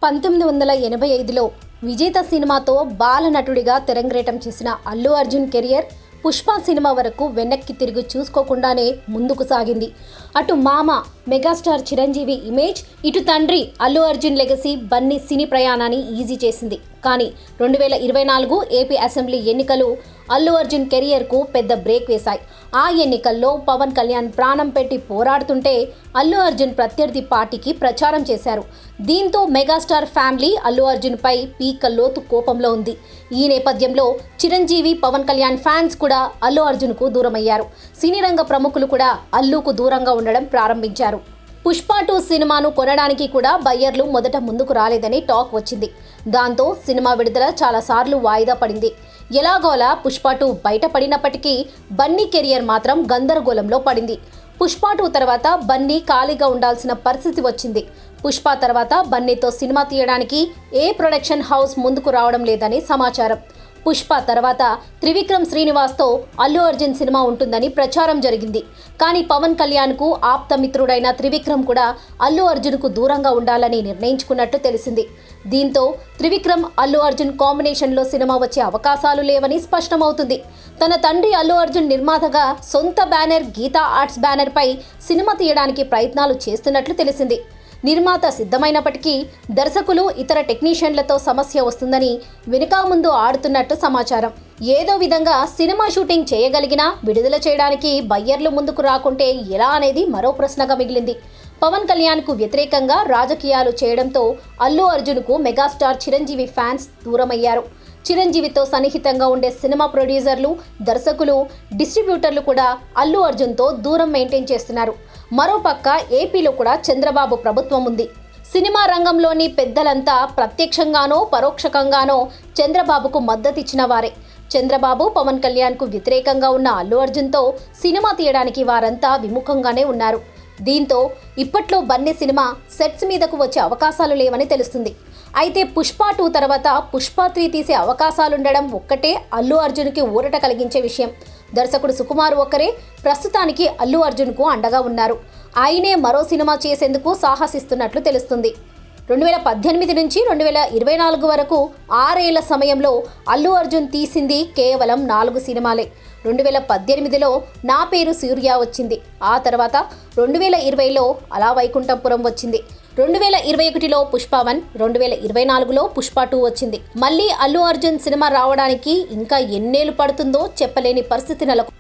1985లో విజేత సినిమాతో బాలనటుడిగా తెరంగేట్రం చేసిన అల్లు అర్జున్ కెరియర్ పుష్ప సినిమా వరకు వెనక్కి తిరిగి చూసుకోకుండానే ముందుకు సాగింది. అటు మామ మెగాస్టార్ చిరంజీవి ఇమేజ్, ఇటు తండ్రి అల్లు అర్జున్ లెగసీ బన్నీ సినీ ప్రయాణాన్ని ఈజీ చేసింది. కానీ 2024 ఏపీ అసెంబ్లీ ఎన్నికలు అల్లు అర్జున్ కెరియర్కు పెద్ద బ్రేక్ వేశాయి. ఆ ఎన్నికల్లో పవన్ కళ్యాణ్ ప్రాణం పెట్టి పోరాడుతుంటే అల్లు అర్జున్ ప్రత్యర్థి పార్టీకి ప్రచారం చేశారు. దీంతో మెగాస్టార్ ఫ్యామిలీ అల్లు అర్జున్పై పీక లోతు కోపంలో ఉంది. ఈ నేపథ్యంలో చిరంజీవి, పవన్ కళ్యాణ్ ఫ్యాన్స్ కూడా అల్లు అర్జున్కు దూరమయ్యారు. సినీ రంగ ప్రముఖులు కూడా అల్లుకు దూరంగా ఉండడం ప్రారంభించారు. పుష్ప 2 సినిమాను కొనడానికి కూడా బయ్యర్లు మొదట ముందుకు రాలేదని టాక్ వచ్చింది. దాంతో సినిమా విడుదల చాలాసార్లు వాయిదా పడింది. ఎలాగోలా పుష్ప 2 బయటపడినప్పటికీ బన్నీ కెరియర్ మాత్రం గందరగోళంలో పడింది. పుష్ప 2 తర్వాత బన్నీ ఖాళీగా ఉండాల్సిన పరిస్థితి వచ్చింది. పుష్ప తర్వాత బన్నీతో సినిమా తీయడానికి ఏ ప్రొడక్షన్ హౌస్ ముందుకు రావడం లేదని సమాచారం. పుష్ప తర్వాత త్రివిక్రమ్ శ్రీనివాస్తో అల్లు అర్జున్ సినిమా ఉంటుందని ప్రచారం జరిగింది. కానీ పవన్ కళ్యాణ్కు ఆప్తమిత్రుడైన త్రివిక్రమ్ కూడా అల్లు అర్జున్కు దూరంగా ఉండాలని నిర్ణయించుకున్నట్టు తెలిసింది. దీంతో త్రివిక్రమ్ అల్లు అర్జున్ కాంబినేషన్లో సినిమా వచ్చే అవకాశాలు లేవని స్పష్టమవుతుంది. తన తండ్రి అల్లు అర్జున్ నిర్మాతగా సొంత బ్యానర్ గీతా ఆర్ట్స్ బ్యానర్పై సినిమా తీయడానికి ప్రయత్నాలు చేస్తున్నట్లు తెలిసింది. నిర్మాత సిద్ధమైనప్పటికీ దర్శకులు, ఇతర టెక్నీషియన్లతో సమస్య వస్తుందని వెనుక ముందు ఆడుతున్నట్టు సమాచారం. ఏదో విధంగా సినిమా షూటింగ్ చేయగలిగినా విడుదల చేయడానికి బయ్యర్లు ముందుకు రాకుంటే ఎలా అనేది మరో ప్రశ్నగా మిగిలింది. పవన్ కళ్యాణ్కు వ్యతిరేకంగా రాజకీయాలు చేయడంతో అల్లు అర్జున్కు మెగాస్టార్ చిరంజీవి ఫ్యాన్స్ దూరమయ్యారు. చిరంజీవితో సన్నిహితంగా ఉండే సినిమా ప్రొడ్యూసర్లు, దర్శకులు, డిస్ట్రిబ్యూటర్లు కూడా అల్లు అర్జున్తో దూరం మెయింటైన్ చేస్తున్నారు. మరోపక్క ఏపీలో కూడా చంద్రబాబు ప్రభుత్వం ఉంది. సినిమా రంగంలోని పెద్దలంతా ప్రత్యక్షంగానో పరోక్షంగానో చంద్రబాబుకు మద్దతిచ్చిన వారే. చంద్రబాబు, పవన్ కళ్యాణ్కు వ్యతిరేకంగా ఉన్న అల్లు అర్జున్తో సినిమా తీయడానికి వారంతా విముఖంగానే ఉన్నారు. దీంతో ఇప్పట్లో బన్నీ సినిమా సెట్స్ మీదకు వచ్చే అవకాశాలు లేవని తెలుస్తుంది. అయితే పుష్ప 2 తర్వాత పుష్ప 3 తీసే అవకాశాలుండడం ఒక్కటే అల్లు అర్జున్కి ఊరట కలిగించే విషయం. దర్శకుడు సుకుమార్ ఒక్కరే ప్రస్తుతానికి అల్లు అర్జున్కు అండగా ఉన్నారు. ఆయనే మరో సినిమా చేసేందుకు సాహసిస్తున్నట్లు తెలుస్తుంది. 2018 నుంచి 2024 వరకు 6 ఏళ్ల సమయంలో అల్లు అర్జున్ తీసింది కేవలం 4 సినిమాలే. 2018లో నా పేరు సూర్య వచ్చింది. ఆ తర్వాత 2020లో అలా వైకుంఠపురం వచ్చింది. 2021లో పుష్ప 1, 2024లో పుష్ప 2 వచ్చింది. మళ్ళీ అల్లు అర్జున్ సినిమా రావడానికి ఇంకా ఎన్నేళ్లు పడుతుందో చెప్పలేని పరిస్థితి నెలకొంది.